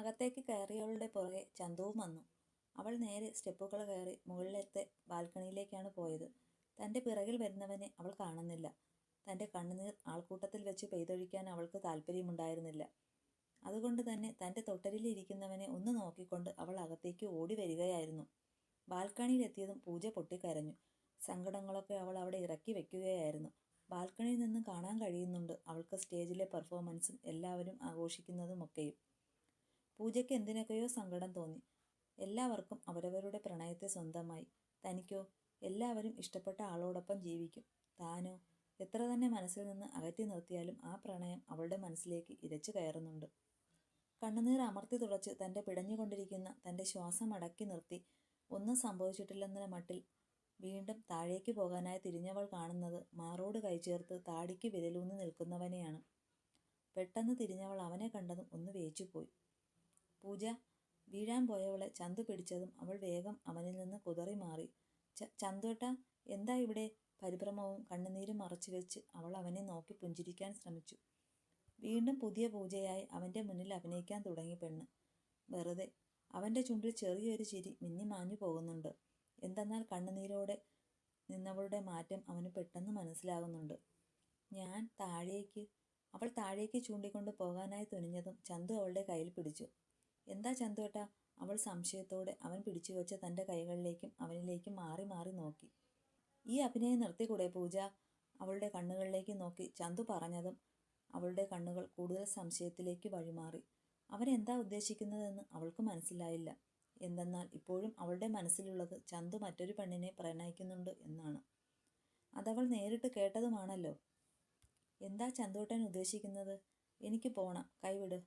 അകത്തേക്ക് കയറിയവളുടെ പുറകെ ചന്തുവും വന്നു. അവൾ നേരെ സ്റ്റെപ്പുകൾ കയറി മുകളിലത്തെ ബാൽക്കണിയിലേക്കാണ് പോയത്. തൻ്റെ പിറകിൽ വരുന്നവനെ അവൾ കാണുന്നില്ല. തൻ്റെ കണ്ണുനീർ ആൾക്കൂട്ടത്തിൽ വെച്ച് പെയ്തൊഴിക്കാൻ അവൾക്ക് താല്പര്യമുണ്ടായിരുന്നില്ല. അതുകൊണ്ട് തന്നെ തൻ്റെ തൊട്ടരിലിരിക്കുന്നവനെ ഒന്ന് നോക്കിക്കൊണ്ട് അവൾ അകത്തേക്ക് ഓടി വരികയായിരുന്നു. ബാൽക്കണിയിലെത്തിയതും പൂജ പൊട്ടിക്കരഞ്ഞു. സങ്കടങ്ങളൊക്കെ അവൾ അവിടെ ഇറക്കി വെക്കുകയായിരുന്നു. ബാൽക്കണിയിൽ നിന്നും കാണാൻ കഴിയുന്നുണ്ട് അവൾക്ക് സ്റ്റേജിലെ പെർഫോമൻസും എല്ലാവരും ആഘോഷിക്കുന്നതുമൊക്കെയും. പൂജയ്ക്ക് എന്തിനൊക്കെയോ സങ്കടം തോന്നി. എല്ലാവർക്കും അവരവരുടെ പ്രണയത്തെ സ്വന്തമായി. തനിക്കോ? എല്ലാവരും ഇഷ്ടപ്പെട്ട ആളോടൊപ്പം ജീവിക്കും. താനോ? എത്ര തന്നെ മനസ്സിൽ നിന്ന് അകറ്റി നിർത്തിയാലും ആ പ്രണയം അവളുടെ മനസ്സിലേക്ക് ഇരച്ചു കയറുന്നുണ്ട്. കണ്ണുനീർ അമർത്തി തുടച്ച് തൻ്റെ പിടഞ്ഞുകൊണ്ടിരിക്കുന്ന തൻ്റെ ശ്വാസം അടക്കി നിർത്തി ഒന്നും സംഭവിച്ചിട്ടില്ലെന്ന മട്ടിൽ വീണ്ടും താഴേക്ക് പോകാനായി തിരിഞ്ഞവൾ കാണുന്നത് മാറോട് കൈചേർത്ത് താടിക്ക് വിരലൂന്നി നിൽക്കുന്നവനെയാണ്. പെട്ടെന്ന് തിരിഞ്ഞവൾ അവനെ കണ്ടതും ഒന്ന് വേച്ചുപോയി. പൂജ! വീഴാൻ പോയവളെ ചന്തു പിടിച്ചതും അവൾ വേഗം അവനിൽ നിന്ന് കുതറി മാറി. ചന്തുവേട്ടാ, എന്താ ഇവിടെ? പരിഭ്രമവും കണ്ണുനീരും മറച്ചുവെച്ച് അവൾ അവനെ നോക്കി പുഞ്ചിരിക്കാൻ ശ്രമിച്ചു. വീണ്ടും പുതിയ പൂജയായി അവൻ്റെ മുന്നിൽ അഭിനയിക്കാൻ തുടങ്ങി പെണ്ണ്. വെറുതെ. അവൻ്റെ ചുണ്ടിൽ ചെറിയൊരു ചിരി മിന്നിമാഞ്ഞു പോകുന്നുണ്ട്. എന്തെന്നാൽ കണ്ണുനീരോടെ നിന്നവളുടെ മാറ്റം അവന് പെട്ടെന്ന് മനസ്സിലാകുന്നുണ്ട്. ഞാൻ താഴേക്ക്. അവൾ താഴേക്ക് ചൂണ്ടിക്കൊണ്ട് പോകാനായി തുനിഞ്ഞതും ചന്തു അവളുടെ കയ്യിൽ പിടിച്ചു. എന്താ ചന്തുവേട്ടാ? അവൾ സംശയത്തോടെ അവൻ പിടിച്ചുവെച്ച തൻ്റെ കൈകളിലേക്കും അവനിലേക്കും മാറി മാറി നോക്കി. ഈ അഭിനയം നിർത്തിക്കൂടെ പൂജ? അവളുടെ കണ്ണുകളിലേക്ക് നോക്കി ചന്തു പറഞ്ഞതും അവളുടെ കണ്ണുകൾ കൂടുതൽ സംശയത്തിലേക്ക് വഴിമാറി. അവൻ എന്താ ഉദ്ദേശിക്കുന്നതെന്ന് അവൾക്ക് മനസ്സിലായില്ല. എന്തെന്നാൽ ഇപ്പോഴും അവളുടെ മനസ്സിലുള്ളത് ചന്തു മറ്റൊരു പെണ്ണിനെ പ്രണയിക്കുന്നുണ്ട് എന്നാണ്. അതവൾ നേരിട്ട് കേട്ടതുമാണല്ലോ. എന്താ ചന്തുവേട്ടൻ ഉദ്ദേശിക്കുന്നത്? എനിക്ക് പോണം, കൈവിട്.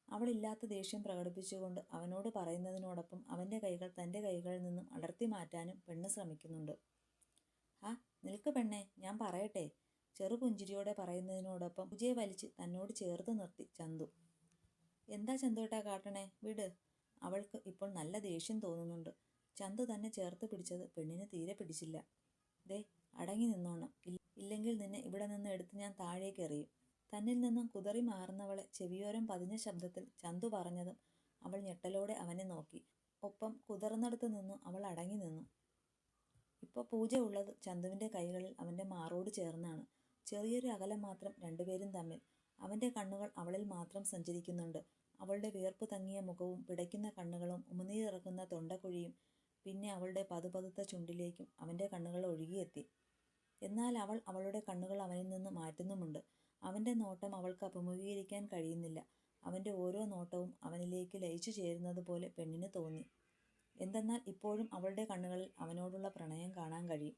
അവളില്ലാത്ത ദേഷ്യം പ്രകടിപ്പിച്ചുകൊണ്ട് അവനോട് പറയുന്നതിനോടൊപ്പം അവൻ്റെ കൈകൾ തൻ്റെ കൈകളിൽ നിന്നും അടർത്തി മാറ്റാനും പെണ്ണ് ശ്രമിക്കുന്നുണ്ട്. ആ നിൽക്ക് പെണ്ണെ, ഞാൻ പറയട്ടെ. ചെറുപുഞ്ചിരിയോടെ പറയുന്നതിനോടൊപ്പം പൂജയെ വലിച്ച് തന്നോട് ചേർത്ത് നിർത്തി ചന്തു. എന്താ ചന്തുവേട്ടാ കാട്ടണേ? വിട്. അവൾക്ക് ഇപ്പോൾ നല്ല ദേഷ്യം തോന്നുന്നുണ്ട്. ചന്തു തന്നെ ചേർത്ത് പിടിച്ചത് പെണ്ണിന് തീരെ പിടിച്ചില്ല. ദേ, അടങ്ങി നിന്നോണം. ഇല്ലെങ്കിൽ നിന്നെ ഇവിടെ നിന്ന് എടുത്ത് ഞാൻ താഴേക്ക് എറിയും. തന്നിൽ നിന്നും കുതറി മാറുന്നവളെ ചെവിയോരം പതിഞ്ഞ ശബ്ദത്തിൽ ചന്തു പറഞ്ഞതും അവൾ ഞെട്ടലോടെ അവനെ നോക്കി. ഒപ്പം കുതിർന്നിടത്ത് നിന്നും അവൾ അടങ്ങി നിന്നു. ഇപ്പോൾ പൂജ ഉള്ളത് ചന്തുവിൻ്റെ കൈകളിൽ അവൻ്റെ മാറോട് ചേർന്നാണ്. ചെറിയൊരു അകലം മാത്രം രണ്ടുപേരും തമ്മിൽ. അവൻ്റെ കണ്ണുകൾ അവളിൽ മാത്രം സഞ്ചരിക്കുന്നുണ്ട്. അവളുടെ വിയർപ്പ് തങ്ങിയ മുഖവും പിടയ്ക്കുന്ന കണ്ണുകളും ഉമിനീരിറക്കുന്ന തൊണ്ടക്കുഴിയും പിന്നെ അവളുടെ പതുപതുത്ത ചുണ്ടിലേക്കും അവൻ്റെ കണ്ണുകൾ ഒഴുകിയെത്തി. എന്നാൽ അവൾ അവളുടെ കണ്ണുകൾ അവനിൽ നിന്ന് മാറ്റുന്നുമുണ്ട്. അവൻ്റെ നോട്ടം അവൾക്ക് അഭിമുഖീകരിക്കാൻ കഴിയുന്നില്ല. അവൻ്റെ ഓരോ നോട്ടവും അവനിലേക്ക് ലയിച്ചു ചേരുന്നത് പോലെ പെണ്ണിന് തോന്നി. എന്തെന്നാൽ ഇപ്പോഴും അവളുടെ കണ്ണുകളിൽ അവനോടുള്ള പ്രണയം കാണാൻ കഴിയും.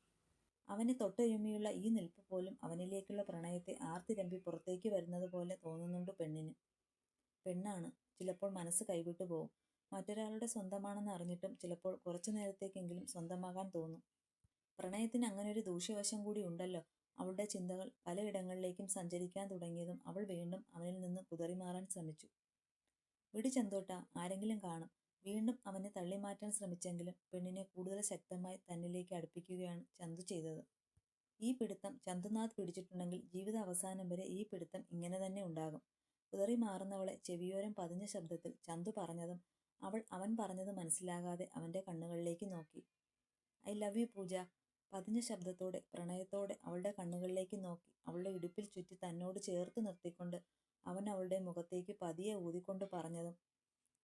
അവനെ തൊട്ടുരുമ്മിയുള്ള ഈ നിൽപ്പ് പോലും അവനിലേക്കുള്ള പ്രണയത്തെ ആർത്തിരമ്പി പുറത്തേക്ക് വരുന്നത് പോലെ തോന്നുന്നുണ്ട് പെണ്ണിന്. പെണ്ണാണ്. ചിലപ്പോൾ മനസ്സ് കൈവിട്ടു പോവും. മറ്റൊരാളുടെ സ്വന്തമാണെന്ന് അറിഞ്ഞിട്ടും ചിലപ്പോൾ കുറച്ചു നേരത്തേക്കെങ്കിലും സ്വന്തമാകാൻ തോന്നും. പ്രണയത്തിന് അങ്ങനൊരു ദൂഷ്യവശം കൂടി ഉണ്ടല്ലോ. അവളുടെ ചിന്തകൾ പലയിടങ്ങളിലേക്കും സഞ്ചരിക്കാൻ തുടങ്ങിയതും അവൾ വീണ്ടും അവനിൽ നിന്ന് കുതറിമാറാൻ ശ്രമിച്ചു. വിടി ചന്തോട്ടാ, ആരെങ്കിലും കാണും. വീണ്ടും അവനെ തള്ളിമാറ്റാൻ ശ്രമിച്ചെങ്കിലും പെണ്ണിനെ കൂടുതൽ ശക്തമായി തന്നിലേക്ക് അടുപ്പിക്കുകയാണ് ചന്തു ചെയ്തത്. ഈ പിടുത്തം ചന്തുനാഥ് പിടിച്ചിട്ടുണ്ടെങ്കിൽ ജീവിത അവസാനം വരെ ഈ പിടുത്തം ഇങ്ങനെ തന്നെ ഉണ്ടാകും. കുതറി മാറുന്നവളെ ചെവിയോരം പതിഞ്ഞ ശബ്ദത്തിൽ ചന്തു പറഞ്ഞതും അവൻ പറഞ്ഞത് മനസ്സിലാകാതെ അവൻ്റെ കണ്ണുകളിലേക്ക് നോക്കി. ഐ ലവ് യു പൂജ. പതിഞ്ഞ ശബ്ദത്തോടെ പ്രണയത്തോടെ അവളുടെ കണ്ണുകളിലേക്ക് നോക്കി അവളുടെ ഇടുപ്പിൽ ചുറ്റി തന്നോട് ചേർത്ത് നിർത്തിക്കൊണ്ട് അവൻ അവളുടെ മുഖത്തേക്ക് പതിയെ ഊതിക്കൊണ്ട് പറഞ്ഞതും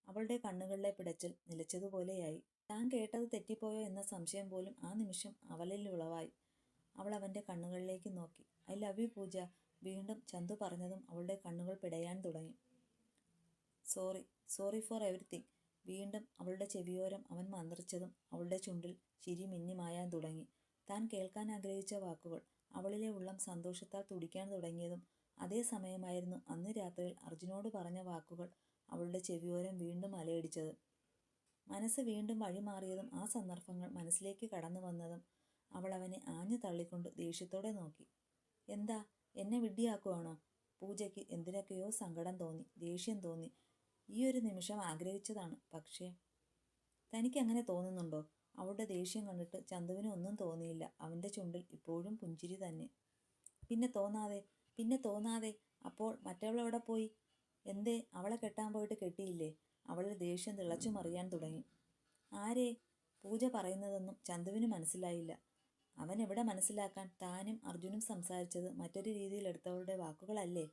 അവളുടെ കണ്ണുകളിലെ പിടച്ചിൽ നിലച്ചതുപോലെയായി. താൻ കേട്ടത് തെറ്റിപ്പോയോ എന്ന സംശയം പോലും ആ നിമിഷം അവളിൽ ഉളവായി. അവൾ അവൻ്റെ കണ്ണുകളിലേക്ക് നോക്കി. ഐ ലവ് യു പൂജ. വീണ്ടും ചന്തു പറഞ്ഞതും അവളുടെ കണ്ണുകൾ പിടയാൻ തുടങ്ങി. Sorry for everything. വീണ്ടും അവളുടെ ചെവിയോരം അവൻ മന്ത്രിച്ചതും അവളുടെ ചുണ്ടിൽ ചിരി മിന്നിമായാൻ തുടങ്ങി. താൻ കേൾക്കാൻ ആഗ്രഹിച്ച വാക്കുകൾ. അവളിലെ ഉള്ളം സന്തോഷത്താൽ തുടിക്കാൻ തുടങ്ങിയതും അതേ സമയമായിരുന്നു അന്ന് രാത്രിയിൽ അർജുനോട് പറഞ്ഞ വാക്കുകൾ അവളുടെ ചെവിയോരം വീണ്ടും അലയടിച്ചത്. മനസ്സ് വീണ്ടും വഴിമാറിയതും ആ സന്ദർഭങ്ങൾ മനസ്സിലേക്ക് കടന്നു വന്നതും അവൾ അവനെ ആഞ്ഞു തള്ളിക്കൊണ്ട് ദേഷ്യത്തോടെ നോക്കി. എന്താ, എന്നെ വിഡ്ഢിയാക്കുവാണോ? പൂജയ്ക്ക് എന്തിനൊക്കെയോ സങ്കടം തോന്നി, ദേഷ്യം തോന്നി. ഈ ഒരു നിമിഷം ആഗ്രഹിച്ചതാണ്. പക്ഷേ തനിക്ക് അങ്ങനെ തോന്നുന്നുണ്ടോ? അവളുടെ ദേഷ്യം കണ്ടിട്ട് ചന്തുവിന് ഒന്നും തോന്നിയില്ല. അവൻ്റെ ചുണ്ടിൽ ഇപ്പോഴും പുഞ്ചിരി തന്നെ. പിന്നെ തോന്നാതെ. അപ്പോൾ മറ്റവളെവിടെ പോയി? എന്തേ, അവളെ കെട്ടാൻ പോയിട്ട് കെട്ടിയില്ലേ? അവളിൽ ദേഷ്യം തിളച്ചു മറിയാൻ തുടങ്ങി. ആരേ? പൂജ പറയുന്നതൊന്നും ചന്തുവിന് മനസ്സിലായില്ല. അവൻ എവിടെ മനസ്സിലാക്കാൻ? താനും അർജുനും സംസാരിച്ചത് മറ്റൊരു രീതിയിൽ എടുത്തവളുടെ വാക്കുകളല്ലേ?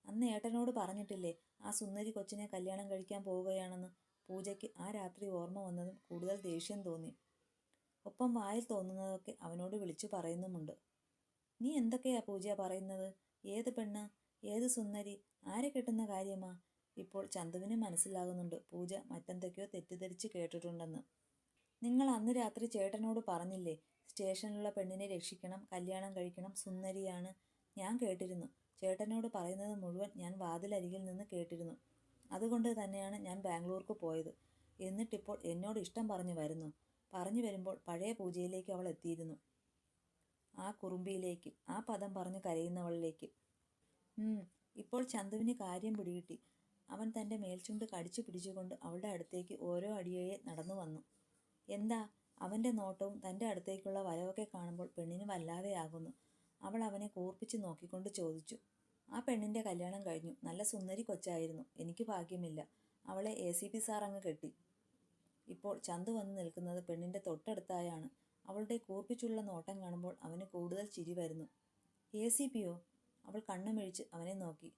അന്ന് ഏട്ടനോട് പറഞ്ഞിട്ടില്ലേ ആ സുന്ദരി കൊച്ചിനെ കല്യാണം കഴിക്കാൻ പോവുകയാണെന്ന്? പൂജയ്ക്ക് ആ രാത്രി ഓർമ്മ വന്നതും കൂടുതൽ ദേഷ്യം തോന്നി. ഒപ്പം വായിൽ തോന്നുന്നതൊക്കെ അവനോട് വിളിച്ചു പറയുന്നുമുണ്ട്. നീ എന്തൊക്കെയാ പൂജ പറയുന്നത്? ഏത് പെണ്ണ്? ഏത് സുന്ദരി? ആരെ കെട്ടുന്ന കാര്യമാ? ഇപ്പോൾ ചന്തുവിന് മനസ്സിലാകുന്നുണ്ട് പൂജ മറ്റെന്തൊക്കെയോ തെറ്റിദ്ധരിച്ച് കേട്ടിട്ടുണ്ടെന്ന്. നിങ്ങൾ അന്ന് രാത്രി ചേട്ടനോട് പറഞ്ഞില്ലേ സ്റ്റേഷനിലുള്ള പെണ്ണിനെ രക്ഷിക്കണം, കല്യാണം കഴിക്കണം, സുന്ദരിയാണ്? ഞാൻ കേട്ടിരുന്നു. ചേട്ടനോട് പറയുന്നത് മുഴുവൻ ഞാൻ വാതിലരികിൽ നിന്ന് കേട്ടിരുന്നു. അതുകൊണ്ട് തന്നെയാണ് ഞാൻ ബാംഗ്ലൂർക്ക് പോയത്. എന്നിട്ടിപ്പോൾ എന്നോട് ഇഷ്ടം പറഞ്ഞു വരുന്നു. പറഞ്ഞു വരുമ്പോൾ പഴയ പൂജയിലേക്ക് അവൾ എത്തിയിരുന്നു. ആ കുറുമ്പിയിലേക്ക്, ആ പദം പറഞ്ഞ് കരയുന്നവളിലേക്ക്. ഇപ്പോൾ ചന്തുവിന് കാര്യം പിടികിട്ടി. അവൻ തൻ്റെ മേൽചുണ്ട് കടിച്ചു പിടിച്ചുകൊണ്ട് അവളുടെ അടുത്തേക്ക് ഓരോ അടിയായി നടന്നു വന്നു. എന്താ? അവൻ്റെ നോട്ടവും തൻ്റെ അടുത്തേക്കുള്ള വരവൊക്കെ കാണുമ്പോൾ പെണ്ണിന് വല്ലാതെയാകുന്നു. അവൾ അവനെ കൂർപ്പിച്ച് നോക്കിക്കൊണ്ട് ചോദിച്ചു. ആ പെണ്ണിൻ്റെ കല്യാണം കഴിഞ്ഞു. നല്ല സുന്ദരി കൊച്ചായിരുന്നു. എനിക്ക് ഭാഗ്യമില്ല. അവളെ ACP സാർ അങ്ങ് കെട്ടി. ഇപ്പോൾ ചന്തു വന്ന് നിൽക്കുന്നത് പെണ്ണിൻ്റെ തൊട്ടടുത്തായാണ്. അവളുടെ കൂർപ്പിച്ചുള്ള നോട്ടം കാണുമ്പോൾ അവന് കൂടുതൽ ചിരി വരുന്നു. ACPയോ? അവൾ കണ്ണുമിഴിച്ച് അവനെ നോക്കി.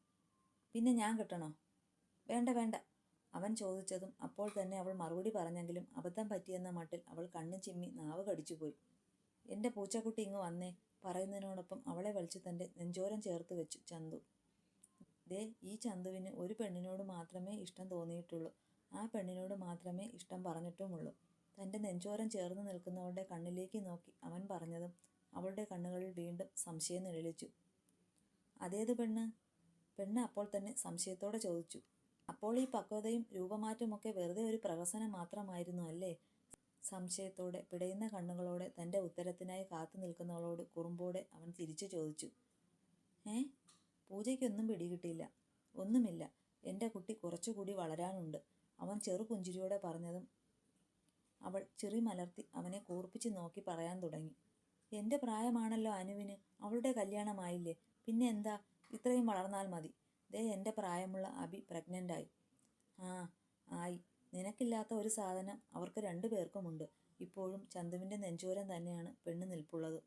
പിന്നെ ഞാൻ കെട്ടണോ? വേണ്ട വേണ്ട, അവൻ ചോദിച്ചതും അപ്പോൾ തന്നെ അവൾ മറുപടി പറഞ്ഞെങ്കിലും അബദ്ധം പറ്റിയെന്ന മട്ടിൽ അവൾ കണ്ണു ചിമ്മി നാവ് കടിച്ചുപോയി. എൻ്റെ പൂച്ചക്കുട്ടി ഇങ്ങ് വന്നേ, പറയുന്നതിനോടൊപ്പം അവളെ വലിച്ചു തൻ്റെ നെഞ്ചോരം ചേർത്ത് വെച്ചു ചന്തു. ദേ, ഈ ചന്തുവിന് ഒരു പെണ്ണിനോട് മാത്രമേ ഇഷ്ടം തോന്നിയിട്ടുള്ളൂ. ആ പെണ്ണിനോട് മാത്രമേ ഇഷ്ടം പറഞ്ഞിട്ടുമുള്ളൂ. തൻ്റെ നെഞ്ചോരം ചേർന്ന് നിൽക്കുന്നവളുടെ കണ്ണിലേക്ക് നോക്കി അവൻ പറഞ്ഞതും അവളുടെ കണ്ണുകളിൽ വീണ്ടും സംശയം നിഴലിച്ചു. അതേത് പെണ്ണ്? പെണ്ണ് അപ്പോൾ തന്നെ സംശയത്തോടെ ചോദിച്ചു. അപ്പോൾ ഈ പക്വതയും രൂപമാറ്റമൊക്കെ വെറുതെ ഒരു പ്രഹസനം മാത്രമായിരുന്നു അല്ലേ? സംശയത്തോടെ പിടയുന്ന കണ്ണുകളോടെ തൻ്റെ ഉത്തരത്തിനായി കാത്തു നിൽക്കുന്നവളോട് കുറുമ്പോടെ അവൻ തിരിച്ചു ചോദിച്ചു. പൂജയ്ക്കൊന്നും പിടികിട്ടിയില്ല. ഒന്നുമില്ല, എൻ്റെ കുട്ടി കുറച്ചുകൂടി വളരാനുണ്ട്, അവൻ ചെറുപുഞ്ചിരിയോടെ പറഞ്ഞതും അവൾ ചിറി മലർത്തി അവനെ കൂർപ്പിച്ച് നോക്കി പറയാൻ തുടങ്ങി. എൻ്റെ പ്രായമാണല്ലോ അനുവിന്. അവളുടെ കല്യാണമായില്ലേ? പിന്നെ എന്താ, ഇത്രയും വളർന്നാൽ മതി. ദേ, എൻ്റെ പ്രായമുള്ള അബി പ്രഗ്നൻ്റായി. ആയി. നിനക്കില്ലാത്ത ഒരു സാധനം അവർക്ക് 2 പേർക്കുമുണ്ട്. ഇപ്പോഴും ചന്തുവിൻ്റെ നെഞ്ചോരം തന്നെയാണ് പെണ്ണ് നിൽപ്പുള്ളത്.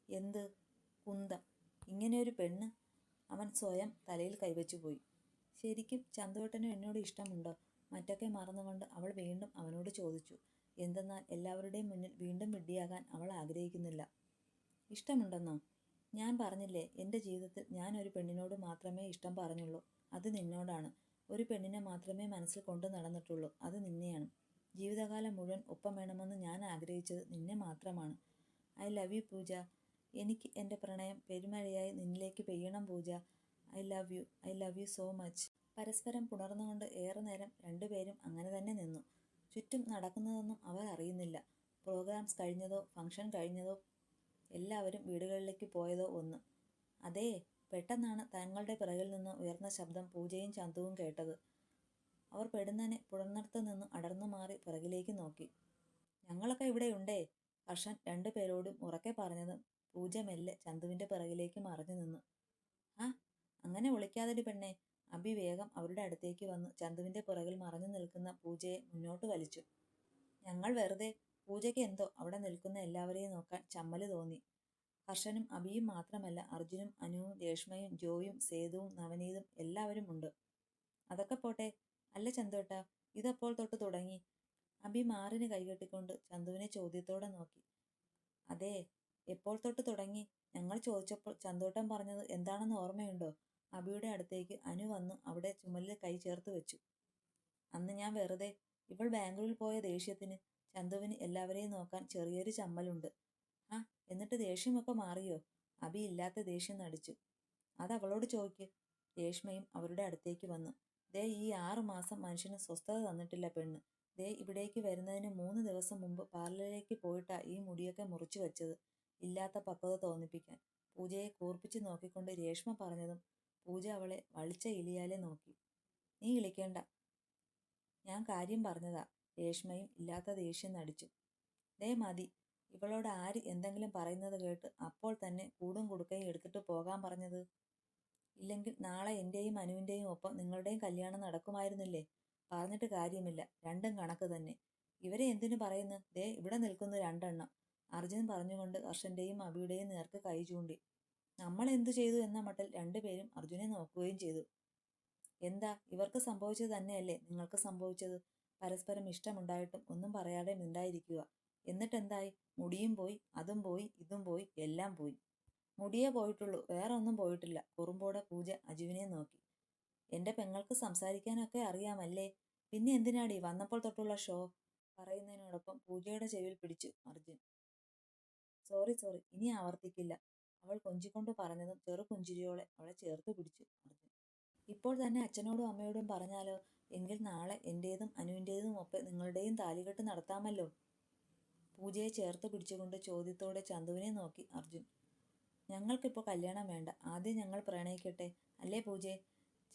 എന്ത് കുന്തം! ഇങ്ങനെയൊരു പെണ്ണ്! അവൻ സ്വയം തലയിൽ കൈവച്ചു പോയി. ശരിക്കും ചന്തുവേട്ടനും എന്നോട് ഇഷ്ടമുണ്ടോ? മറ്റൊക്കെ മറന്നുകൊണ്ട് അവൾ വീണ്ടും അവനോട് ചോദിച്ചു. എന്തെന്നാൽ എല്ലാവരുടെയും മുന്നിൽ വീണ്ടും വിഡ്ഢിയാകാൻ അവൾ ആഗ്രഹിക്കുന്നില്ല. ഇഷ്ടമുണ്ടെന്നോ? ഞാൻ പറഞ്ഞില്ലേ, എൻ്റെ ജീവിതത്തിൽ ഞാൻ ഒരു പെണ്ണിനോട് മാത്രമേ ഇഷ്ടം പറഞ്ഞുള്ളൂ. അത് നിന്നോടാണ്. ഒരു പെണ്ണിനെ മാത്രമേ മനസ്സിൽ കൊണ്ടു നടന്നിട്ടുള്ളൂ. അത് നിന്നെയാണ്. ജീവിതകാലം മുഴുവൻ ഒപ്പം വേണമെന്ന് ഞാൻ ആഗ്രഹിച്ചത് നിന്നെ മാത്രമാണ്. I love you Pooja. എനിക്ക് എൻ്റെ പ്രണയം പെരുമഴയായി നിന്നിലേക്ക് പെയ്യണം Pooja. I love you so much. പരസ്പരം പുണർന്നുകൊണ്ട് ഏറെ നേരം രണ്ടുപേരും അങ്ങനെ തന്നെ നിന്നു. ചുറ്റും നടക്കുന്നതൊന്നും അവർ അറിയുന്നില്ല. പ്രോഗ്രാംസ് കഴിഞ്ഞതോ ഫംഗ്ഷൻ കഴിഞ്ഞതോ എല്ലാവരും വീടുകളിലേക്ക് പോയതോ ഒന്ന്. അതേ, പെട്ടെന്നാണ് തങ്ങളുടെ പിറകിൽ നിന്ന് ഉയർന്ന ശബ്ദം പൂജയും ചന്തുവും കേട്ടത്. അവർ പെടുന്നനെ പുണർന്നിടത്തു നിന്നും അടർന്നു മാറി പിറകിലേക്ക് നോക്കി. ഞങ്ങളൊക്കെ ഇവിടെയുണ്ടേ, ഹർഷൻ 2 പേരോടും ഉറക്കെ പറഞ്ഞതും പൂജ മെല്ലെ ചന്തുവിൻ്റെ പിറകിലേക്ക് മറഞ്ഞു നിന്നു. അങ്ങനെ വിളിക്കാതെടി പെണ്ണെ. അബി വേഗം അവരുടെ അടുത്തേക്ക് വന്ന് ചന്തുവിൻ്റെ പുറകിൽ മറഞ്ഞു നിൽക്കുന്ന പൂജയെ മുന്നോട്ട് വലിച്ചു. ഞങ്ങൾ വെറുതെ. പൂജയ്ക്ക് എന്തോ അവിടെ നിൽക്കുന്ന എല്ലാവരെയും നോക്കാൻ ചമ്മല് തോന്നി. ഹർഷനും അബിയും മാത്രമല്ല, അർജുനും അനുവും രേഷ്മയും ജോയും സേതുവും നവനീതും എല്ലാവരും ഉണ്ട്. അതൊക്കെ പോട്ടെ. അല്ല ചന്തുവേട്ടാ, ഇതപ്പോൾ തൊട്ട് തുടങ്ങി? അബി മാറിന് കൈകെട്ടിക്കൊണ്ട് ചന്തുവിനെ ചോദ്യത്തോടെ നോക്കി. അതെ, എപ്പോൾ തൊട്ട് തുടങ്ങി? ഞങ്ങൾ ചോദിച്ചപ്പോൾ ചന്തുവേട്ടൻ പറഞ്ഞത് എന്താണെന്ന് ഓർമ്മയുണ്ടോ? അബിയുടെ അടുത്തേക്ക് അനു വന്ന് അവിടെ ചുമലിൽ കൈ ചേർത്ത് വെച്ചു. അന്ന് ഞാൻ വെറുതെ. ഇവൾ ബാംഗ്ലൂരിൽ പോയ ദേഷ്യത്തിന്. ചന്തുവിന് എല്ലാവരെയും നോക്കാൻ ചെറിയൊരു ചമ്മലുണ്ട്. എന്നിട്ട് ദേഷ്യമൊക്കെ മാറിയോ? അബി ഇല്ലാത്ത ദേഷ്യം നടിച്ചു. അതവളോട് ചോദിക്ക്. രേഷ്മയും അവരുടെ അടുത്തേക്ക് വന്നു. ദേ, ഈ 6 മാസം മനുഷ്യന് സ്വസ്ഥത തന്നിട്ടില്ല പെണ്ണ്. ദേ, ഇവിടേക്ക് വരുന്നതിന് 3 ദിവസം മുമ്പ് പാർലറിലേക്ക് പോയിട്ടാ ഈ മുടിയൊക്കെ മുറിച്ചു വെച്ചത്. ഇല്ലാത്ത പക്വത തോന്നിപ്പിക്കാൻ. പൂജയെ കൂർപ്പിച്ച് നോക്കിക്കൊണ്ട് രേഷ്മ പറഞ്ഞതും പൂജ അവളെ വളിച്ച ഇലിയാലെ നോക്കി. നീ ഇളിക്കേണ്ട, ഞാൻ കാര്യം പറഞ്ഞതാ. രേഷ്മയും ഇല്ലാത്ത ദേഷ്യം നടിച്ചു. ദേ മതി, ഇവളോട് ആര് എന്തെങ്കിലും പറയുന്നത് കേട്ട് അപ്പോൾ തന്നെ കൂടും കുടുക്കയും എടുത്തിട്ട് പോകാൻ പറഞ്ഞത്? ഇല്ലെങ്കിൽ നാളെ എൻ്റെയും അനുവിൻ്റെയും ഒപ്പം നിങ്ങളുടെയും കല്യാണം നടക്കുമായിരുന്നില്ലേ? പറഞ്ഞിട്ട് കാര്യമില്ല, രണ്ടും കണക്ക് തന്നെ. ഇവരെ എന്തിനു പറയുന്നു? ദേ ഇവിടെ നിൽക്കുന്നു രണ്ടെണ്ണം. അർജുൻ പറഞ്ഞുകൊണ്ട് ഹർഷന്റെയും അഭിയുടെയും നേർക്ക് കൈ ചൂണ്ടി. നമ്മൾ എന്തു ചെയ്തു എന്ന മട്ടിൽ രണ്ടുപേരും അർജുനെ നോക്കുകയും ചെയ്തു. എന്താ, ഇവർക്ക് സംഭവിച്ചത് തന്നെയല്ലേ നിങ്ങൾക്ക് സംഭവിച്ചത്? പരസ്പരം ഇഷ്ടമുണ്ടായിട്ടും ഒന്നും പറയാതെ മിണ്ടായിരിക്കുക. എന്നിട്ടെന്തായി? മുടിയും പോയി, അതും പോയി, ഇതും പോയി, എല്ലാം പോയി. മുടിയേ പോയിട്ടുള്ളൂ, വേറെ ഒന്നും പോയിട്ടില്ല. കുറുമ്പോടെ പൂജ അജുവിനെ നോക്കി. എന്റെ പെങ്ങൾക്ക് സംസാരിക്കാനൊക്കെ അറിയാമല്ലേ? പിന്നെ എന്തിനാടി വന്നപ്പോൾ തൊട്ടുള്ള ഷോ? പറയുന്നതിനോടൊപ്പം പൂജയുടെ ചെവിയിൽ പിടിച്ചു അർജുൻ. സോറി സോറി, ഇനി ആവർത്തിക്കില്ല. അവൾ കൊഞ്ചിക്കൊണ്ട് പറഞ്ഞതും ചെറുപുഞ്ചിരിയോടെ അവളെ ചേർത്ത് പിടിച്ചു അർജുൻ. ഇപ്പോൾ തന്നെ അച്ഛനോടും അമ്മയോടും പറഞ്ഞാലോ? എങ്കിൽ നാളെ എന്റേതും അനുവിൻ്റേതും ഒപ്പം നിങ്ങളുടെയും താലികെട്ട് നടത്താമല്ലോ. പൂജയെ ചേർത്ത് പിടിച്ചുകൊണ്ട് ചോദ്യത്തോടെ ചന്തുവിനെ നോക്കി അർജുൻ. ഞങ്ങൾക്കിപ്പോൾ കല്യാണം വേണ്ട, ആദ്യം ഞങ്ങൾ പ്രണയിക്കട്ടെ, അല്ലേ പൂജേ?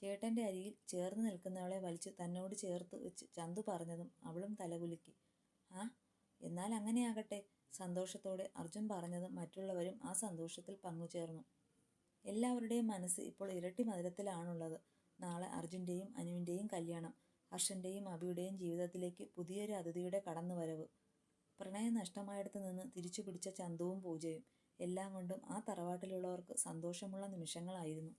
ചേട്ടന്റെ അരികിൽ ചേർന്ന് നിൽക്കുന്നവളെ വലിച്ച് തന്നോട് ചേർത്ത് വെച്ച് ചന്തു പറഞ്ഞതും അവളും തലകുലുക്കി. ആ, എന്നാൽ അങ്ങനെയാകട്ടെ, സന്തോഷത്തോടെ അർജുൻ പറഞ്ഞതും മറ്റുള്ളവരും ആ സന്തോഷത്തിൽ പങ്കുചേർന്നു. എല്ലാവരുടെയും മനസ്സ് ഇപ്പോൾ ഇരട്ടി മധുരത്തിലാണുള്ളത്. നാളെ അർജുൻ്റെയും അനുവിൻ്റെയും കല്യാണം, ഹർഷന്റെയും അഭിയുടെയും ജീവിതത്തിലേക്ക് പുതിയൊരു അതിഥിയുടെ കടന്നുവരവ്. പ്രണയം നഷ്ടമായിടത്ത് നിന്ന് തിരിച്ചു പിടിച്ച ചന്തുവും പൂജയും എല്ലാം കൊണ്ടും ആ തറവാട്ടിലുള്ളവർക്ക് സന്തോഷമുള്ള നിമിഷങ്ങളായിരുന്നു.